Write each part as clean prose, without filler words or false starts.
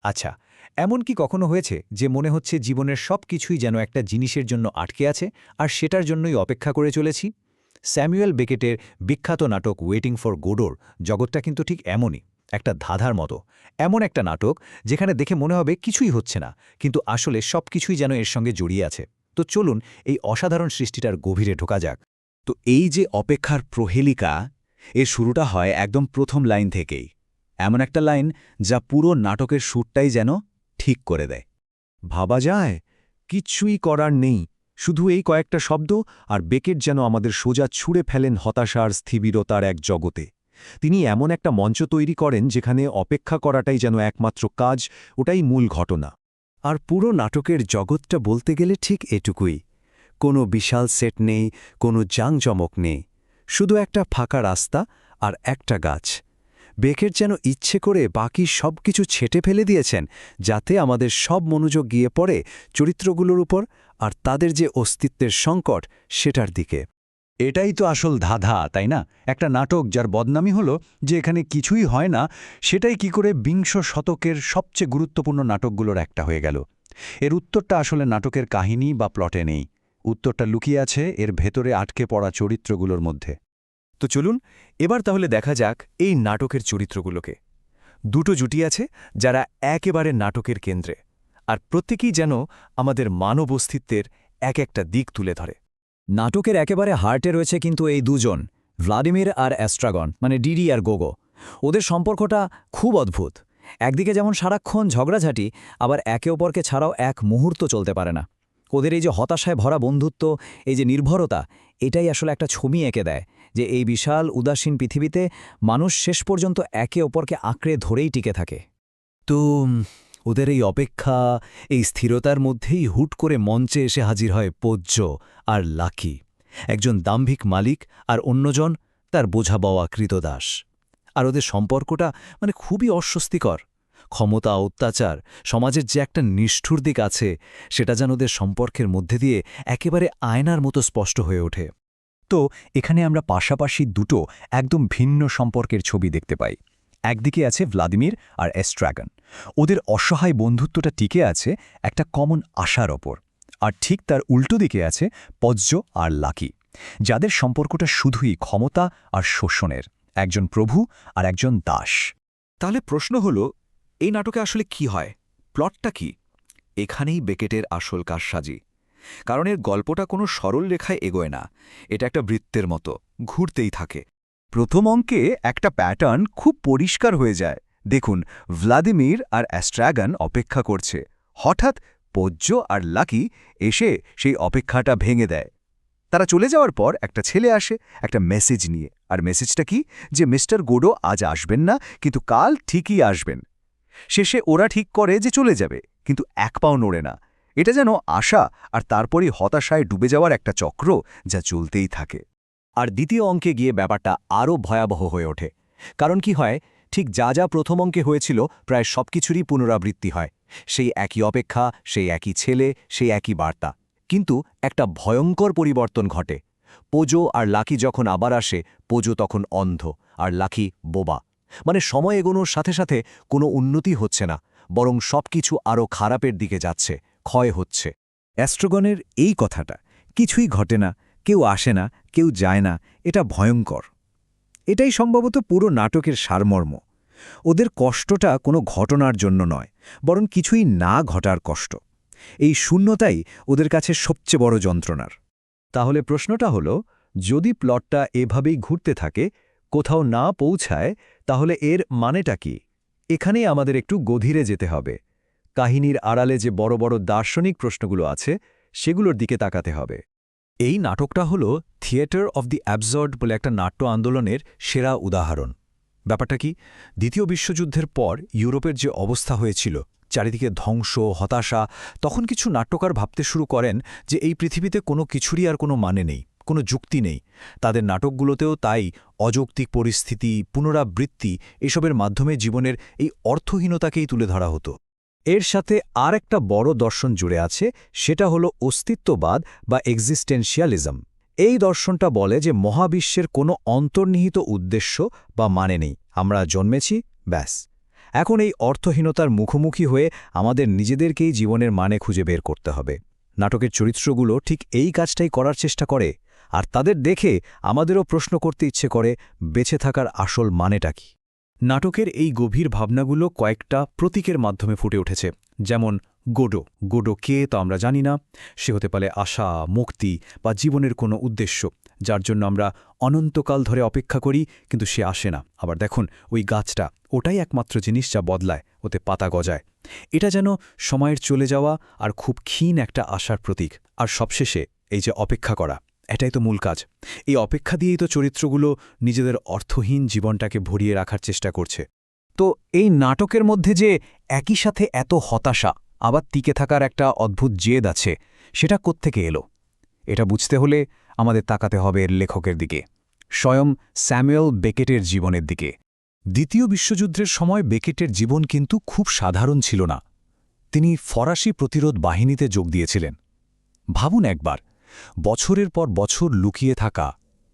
আচ্ছা, এমন কি কখনো হয়েছে যে মনে হচ্ছে জীবনের সব কিছুই যেন একটা জিনিসের জন্য আটকে আছে আর সেটার জন্যই অপেক্ষা করে চলেছি? স্যামুয়েল বেকেটের বিখ্যাত নাটক ওয়েটিং ফর গোডোর জগৎটা কিন্তু ঠিক এমনই, একটা ধাঁধার মতো। এমন একটা নাটক যেখানে দেখে মনে হবে কিছুই হচ্ছে না, কিন্তু আসলে সব কিছুই যেন এর সঙ্গে জড়িয়ে আছে। তো চলুন এই অসাধারণ সৃষ্টিটার গভীরে ঢোকা যাক। তো এই যে অপেক্ষার প্রহেলিকা, এর শুরুটা হয় একদম প্রথম লাইন থেকেই। এমন একটা লাইন যা পুরো নাটকের সুরটাই যেন ঠিক করে দেয়। ভাবা যায় কিচ্ছুই করার নেই, শুধু এই কয়েকটা শব্দ, আর বেকেট যেন আমাদের সোজা ছুঁড়ে ফেলেন হতাশার স্থিবিরতার এক জগতে। তিনি এমন একটা মঞ্চ তৈরি করেন যেখানে অপেক্ষা করাটাই যেন একমাত্র কাজ, ওটাই মূল ঘটনা। আর পুরো নাটকের জগৎটা বলতে গেলে ঠিক এটুকুই। কোনো বিশাল সেট নেই, কোনো জাঁকজমক নেই, শুধু একটা ফাঁকা রাস্তা আর একটা গাছ। বেকেট যেন ইচ্ছে করে বাকি সব কিছু ছেঁটে ফেলে দিয়েছেন, যাতে আমাদের সব মনোযোগ গিয়ে পড়ে চরিত্রগুলোর উপর আর তাদের যে অস্তিত্বের সংকট সেটার দিকে। এটাই তো আসল ধাঁধা, তাই না? একটা নাটক যার বদনামি হলো যে এখানে কিছুই হয় না, সেটাই কি করে বিংশ শতকের সবচেয়ে গুরুত্বপূর্ণ নাটকগুলোর একটা হয়ে গেল? এর উত্তরটা আসলে নাটকের কাহিনী বা প্লটে নেই। উত্তরটা লুকিয়ে আছে এর ভেতরে আটকে পড়া চরিত্রগুলোর মধ্যে। তো চলুন এবার তাহলে দেখা যাক এই নাটকের চরিত্রগুলোকে। দুটো জুটি আছে যারা একেবারে নাটকের কেন্দ্রে, আর প্রত্যেকেই যেন আমাদের মানব অস্তিত্বের এক একটা দিক তুলে ধরে। নাটকের একেবারে হার্টে রয়েছে কিন্তু এই দুজন, ভ্লাদিমির আর অ্যাস্ট্রাগন, মানে ডিডি আর গোগো। ওদের সম্পর্কটা খুব অদ্ভুত। একদিকে যেমন সারাক্ষণ ঝগড়াঝাঁটি, আবার একে অপরকে ছাড়াও এক মুহূর্ত চলতে পারে না। ওদের এই যে হতাশায় ভরা বন্ধুত্ব, এই যে নির্ভরতা, এটাই আসলে একটা ছবি এঁকে দেয় যে এই বিশাল উদাসীন পৃথিবীতে মানুষ শেষ পর্যন্ত একে অপরকে আঁকড়ে ধরেই টিকে থাকে। তো ওদের এই অপেক্ষা, এই স্থিরতার মধ্যেই হুট করে মঞ্চে এসে হাজির হয় পূজ্য আর লাকি, একজন দাম্ভিক মালিক আর অন্যজন তার বোঝা বওয়া কৃতদাস। আর ওদের সম্পর্কটা মানে খুবই অস্বস্তিকর। ক্ষমতা, অত্যাচার, সমাজের যে একটা নিষ্ঠুর দিক আছে, সেটা যেন ওদের সম্পর্কের মধ্যে দিয়ে একেবারে আয়নার মতো স্পষ্ট হয়ে ওঠে। তো এখানে আমরা পাশাপাশি দুটো একদম ভিন্ন সম্পর্কের ছবি দেখতে পাই। একদিকে আছে ভ্লাদিমির আর অ্যাস্ট্রাগন। ওদের অসহায় বন্ধুত্বটা টিকে আছে একটা কমন আশার ওপর। আর ঠিক তার উল্টো দিকে আছে পজ্জ আর লাকি, যাদের সম্পর্কটা শুধুই ক্ষমতা আর শোষণের, একজন প্রভু আর একজন দাস। তাহলে প্রশ্ন হলো, এই নাটকে আসলে কি হয়? প্লটটা কি? এখানেই বেকেটের আসল কারসাজি। কারণ এর গল্পটা কোনো সরল রেখায় এগোয় না, এটা একটা বৃত্তের মতো ঘুরতেই থাকে। প্রথম অঙ্কে একটা প্যাটার্ন খুব পরিষ্কার হয়ে যায়। দেখুন, ভ্লাদিমির আর অ্যাস্ট্রাগন অপেক্ষা করছে, হঠাৎ পজ্জ আর লাকি এসে সেই অপেক্ষাটা ভেঙে দেয়। তারা চলে যাওয়ার পর একটা ছেলে আসে একটা মেসেজ নিয়ে, আর মেসেজটা কি? যে মিস্টার গোডো আজ আসবেন না, কিন্তু কাল ঠিকই আসবেন। শেষে ওরা ঠিক করে যে চলে যাবে, কিন্তু এক পাও নড়ে না। এটা যেন আশা আর তারপরই হতাশায় ডুবে যাওয়ার একটা চক্র যা চলতেই থাকে। আর দ্বিতীয় অঙ্কে গিয়ে ব্যাপারটা আরও ভয়াবহ হয়ে ওঠে। কারণ কি হয়, ঠিক যা যা প্রথম অঙ্কে হয়েছিল প্রায় সবকিছুরই পুনরাবৃত্তি হয়। সেই একই অপেক্ষা, সেই একই ছেলে, সেই একই বার্তা। কিন্তু একটা ভয়ঙ্কর পরিবর্তন ঘটে। পোজো আর লাকি যখন আবার আসে, পোজো তখন অন্ধ আর লাকি বোবা। মানে সময় এগোনোর সাথে সাথে কোনো উন্নতি হচ্ছে না, বরং সবকিছু আরও খারাপের দিকে যাচ্ছে, ক্ষয় হচ্ছে। অ্যাস্ট্রাগনের এই কথাটা, কিছুই ঘটে না, কেউ আসে না, কেউ যায় না, এটা ভয়ঙ্কর। এটাই সম্ভবত পুরো নাটকের সারমর্ম। ওদের কষ্টটা কোনো ঘটনার জন্য নয়, বরং কিছুই না ঘটার কষ্ট। এই শূন্যতাই ওদের কাছে সবচেয়ে বড় যন্ত্রণার। তাহলে প্রশ্নটা হলো, যদি প্লটটা এভাবেই ঘুরতে থাকে, কোথাও না পৌঁছায়, তাহলে এর মানেটা কি? এখানেই আমাদের একটু গভীরে যেতে হবে। কাহিনীর আড়ালে যে বড় বড় দার্শনিক প্রশ্নগুলো আছে, সেগুলোর দিকে তাকাতে হবে। এই নাটকটা হলো থিয়েটার অব দি অ্যাবসার্ড বলে একটা নাট্য আন্দোলনের সেরা উদাহরণ। ব্যাপারটা কি? দ্বিতীয় বিশ্বযুদ্ধের পর ইউরোপের যে অবস্থা হয়েছিল, চারিদিকে ধ্বংস, হতাশা, তখন কিছু নাট্যকার ভাবতে শুরু করেন যে এই পৃথিবীতে কোনো কিছুরই আর কোনো মানে নেই, কোনো যুক্তি নেই। তাদের নাটকগুলোতেও তাই অযৌক্তিক পরিস্থিতি, পুনরাবৃত্তি, এসবের মাধ্যমে জীবনের এই অর্থহীনতাকেই তুলে ধরা হতো। এর সাথে আর একটা বড় দর্শন জুড়ে আছে, সেটা হলো অস্তিত্ববাদ বা এক্সিস্টেন্সিয়ালিজম। এই দর্শনটা বলে যে মহাবিশ্বের কোনো অন্তর্নিহিত উদ্দেশ্য বা মানে নেই, আমরা জন্মেছি, ব্যাস। এখন এই অর্থহীনতার মুখোমুখি হয়ে আমাদের নিজেদেরকেই জীবনের মানে খুঁজে বের করতে হবে। নাটকের চরিত্রগুলো ঠিক এই কাজটাই করার চেষ্টা করে, আর তাদের দেখে আমাদেরও প্রশ্ন করতে ইচ্ছে করে বেঁচে থাকার আসল মানেটা কি। নাটকের এই গভীর ভাবনাগুলো কয়েকটা প্রতীকের মাধ্যমে ফুটে উঠেছে, যেমন গোডো। গোডো কে তা আমরা জানি না। সে হতে পারে আশা, মুক্তি বা জীবনের কোনো উদ্দেশ্য, যার জন্য আমরা অনন্তকাল ধরে অপেক্ষা করি, কিন্তু সে আসে না। আবার দেখুন, ওই গাছটা, ওটাই একমাত্র জিনিস যা বদলায়, ওতে পাতা গজায়। এটা যেন সময়ের চলে যাওয়া আর খুব ক্ষীণ একটা আশার প্রতীক। আর সবশেষে এই যে অপেক্ষা করা, এটাই তো মূল কাজ। এই অপেক্ষা দিয়েই তো চরিত্রগুলো নিজেদের অর্থহীন জীবনটাকে ভরিয়ে রাখার চেষ্টা করছে। তো এই নাটকের মধ্যে যে একই সাথে এত হতাশা আবার টিকে থাকার একটা অদ্ভুত জেদ আছে, সেটা কোত্থেকে এলো? এটা বুঝতে হলে আমাদের তাকাতে হবে এর লেখকের দিকে, স্বয়ং স্যামুয়েল বেকেটের জীবনের দিকে। দ্বিতীয় বিশ্বযুদ্ধের সময় বেকেটের জীবন কিন্তু খুব সাধারণ ছিল না। তিনি ফরাসি প্রতিরোধ বাহিনীতে যোগ দিয়েছিলেন। ভাবুন একবার, বছরের পর বছর লুকিয়ে থাকা,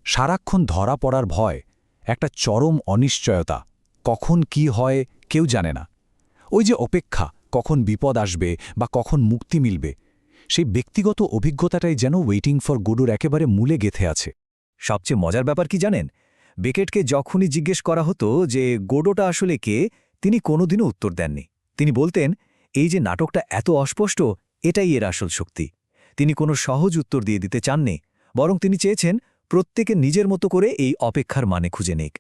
সারাক্ষণ ধরা পড়ার ভয়, একটা চরম অনিশ্চয়তা, কখন কি হয় কেউ জানে না। ওই যে অপেক্ষা, কখন বিপদ আসবে বা কখন মুক্তি মিলবে, সেই ব্যক্তিগত অভিজ্ঞতাটাই যেন ওয়েটিং ফর গোডোর একেবারে মূলে গেঁথে আছে। সবচেয়ে মজার ব্যাপার কি জানেন? বেকেটকে যখনই জিজ্ঞেস করা হতো যে গোডোটা আসলে কে, তিনি কোনোদিনও উত্তর দেননি। তিনি বলতেন, এই যে নাটকটা এত অস্পষ্ট, এটাই এর আসল শক্তি। তিনি কোনো সহজ উত্তর দিয়ে দিতে চাননি, বরং তিনি চেয়েছেন প্রত্যেকে নিজের মতো করে এই অপেক্ষার মানে খুঁজে নিক।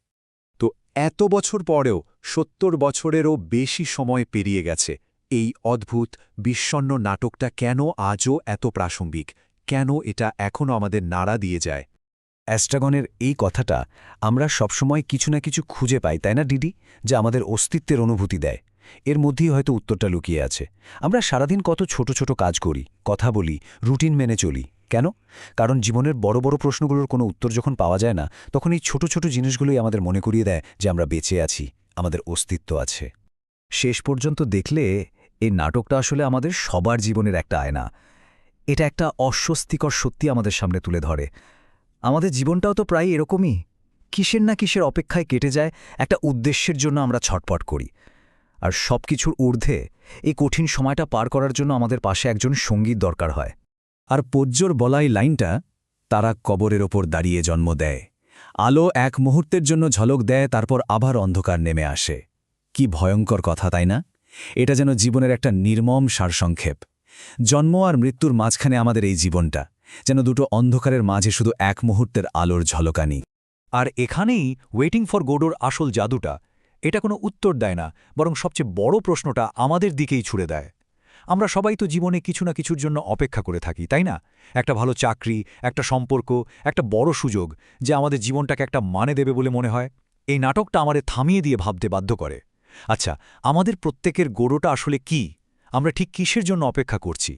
তো এত বছর পরেও ৭০ বছরেরও বেশি সময় পেরিয়ে গেছে, এই অদ্ভুত বিষণ্ণ নাটকটা কেন আজও এত প্রাসঙ্গিক? কেন এটা এখনও আমাদের নাড়া দিয়ে যায়? অ্যাস্ট্রাগনের এই কথাটা আমরা সবসময় কিছু না কিছু খুঁজে পাই, তাই না ডিডি? যা আমাদের অস্তিত্বের অনুভূতি দেয়। এর মধ্যেই হয়তো উত্তরটা লুকিয়ে আছে। আমরা সারাদিন কত ছোট ছোট কাজ করি, কথা বলি, রুটিন মেনে চলি। কেন? কারণ জীবনের বড় বড় প্রশ্নগুলোর কোনো উত্তর যখন পাওয়া যায় না, তখন এই ছোট ছোট জিনিসগুলোই আমাদের মনে করিয়ে দেয় যে আমরা বেঁচে আছি, আমাদের অস্তিত্ব আছে। শেষ পর্যন্ত দেখলে এই নাটকটা আসলে আমাদের সবার জীবনের একটা আয়না। এটা একটা অস্বস্তিকর সত্যি আমাদের সামনে তুলে ধরে। আমাদের জীবনটাও তো প্রায় এরকমই, কিসের না কিসের অপেক্ষায় কেটে যায়, একটা উদ্দেশ্যের জন্য আমরা ছটপট করি। আর সব কিছুর ঊর্ধ্বে এই কঠিন সময়টা পার করার জন্য আমাদের পাশে একজন সঙ্গীত দরকার হয়। আর পূজ্যর বলাই লাইনটা, তারা কবরের ওপর দাঁড়িয়ে জন্ম দেয়, আলো এক মুহূর্তের জন্য ঝলক দেয়, তারপর আবার অন্ধকার নেমে আসে। কি ভয়ঙ্কর কথা, তাই না? এটা যেন জীবনের একটা নির্মম সারসংক্ষেপ। জন্ম আর মৃত্যুর মাঝখানে আমাদের এই জীবনটা যেন দুটো অন্ধকারের মাঝে শুধু এক মুহূর্তের আলোর ঝলকানি। আর এখানেই ওয়েটিং ফর গোডোর আসল জাদুটা। এটা কোনো উত্তর দেয় না, বরং সবচেয়ে বড় প্রশ্নটা আমাদের দিকেই ছুড়ে দেয়। আমরা সবাই তো জীবনে কিছু না কিছুর জন্য অপেক্ষা করে থাকি, তাই না? একটা ভালো চাকরি, একটা সম্পর্ক, একটা বড় সুযোগ, যে আমাদের জীবনটাকে একটা মানে দেবে বলে মনে হয়। এই নাটকটা আমাদের থামিয়ে দিয়ে ভাবতে বাধ্য করে, আচ্ছা, আমাদের প্রত্যেকের গোডোটা আসলে কি? আমরা ঠিক কিসের জন্য অপেক্ষা করছি?